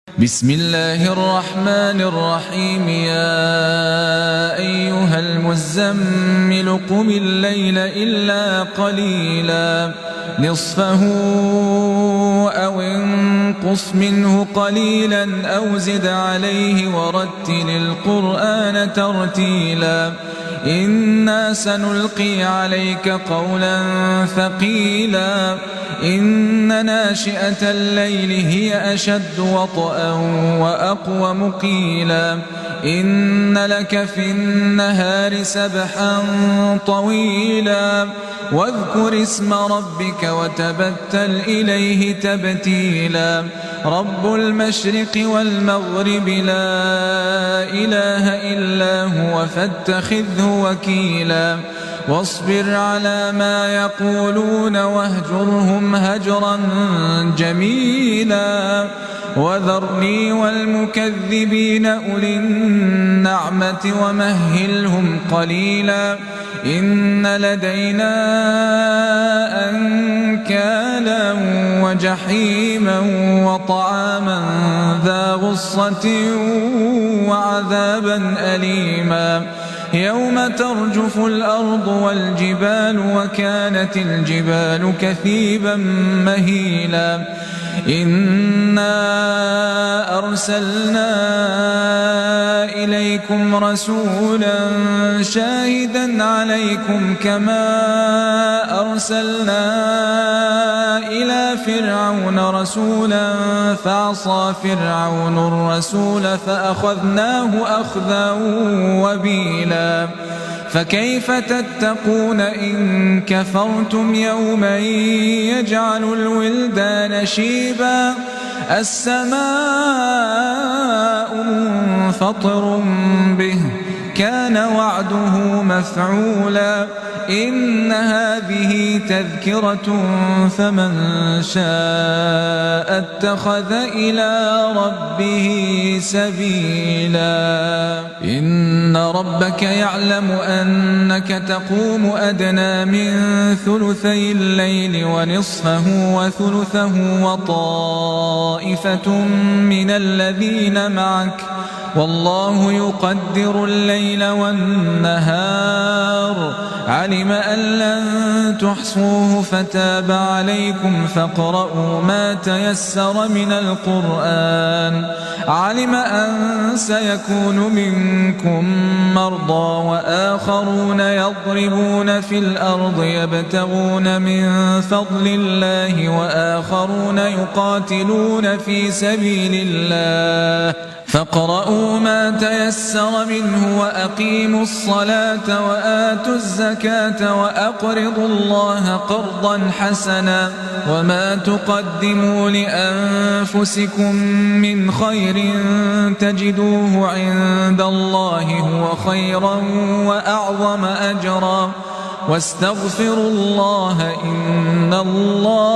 بسم الله الرحمن الرحيم. يا أيها المزمل قم الليل إلا قليلا نصفه أو انقص منه قليلا أو زد عليه ورتل القرآن ترتيلا إنا سنلقي عليك قولا ثقيلا إن ناشئة الليل هي أشد وطئا وأقوم قيلا إن لك في النهار سبحا طويلا واذكر اسم ربك وتبتل إليه تبتيلا رب المشرق والمغرب لا إله إلا هو فاتخذه وكيلا واصبر على ما يقولون واهجرهم هجرا جميلا وذرني والمكذبين أولي النعمة ومهلهم قليلا إن لدينا أنكالا وجحيما وطعاما ذا غصة وعذابا أليما يوم ترجف الأرض والجبال وكانت الجبال كثيبا مهيلا إنا أرسلنا إليكم رسولا شاهدا عليكم كما أرسلنا إلى فرعون رسولا فعصى فرعون الرسول فأخذناه أخذا وبيلا فكيف تتقون إن كفرتم يوما يجعل الولدان شيبا السماء منفطر به كان وعده مفعولا إن هذه تذكرة فمن شاء اتخذ إلى ربه سبيلا إن ربك يعلم أنك تقوم أدنى من ثلثي الليل ونصفه وثلثه وطائفة من الذين معك والله يقدر الليل والنهار علم أن لن تحصوه فتاب عليكم فاقرؤوا ما تيسر من القرآن علم أن سيكون منكم مرضى وآخرون يضربون في الأرض يبتغون من فضل الله وآخرون يقاتلون في سبيل الله فاقرؤوا ما تيسر منه وأقيموا الصلاة وآتوا الزكاة وأقرضوا الله قرضا حسنا وما تقدموا لأنفسكم من خير تجدوه عند الله هو خيرا وأعظم أجرا واستغفروا الله إن الله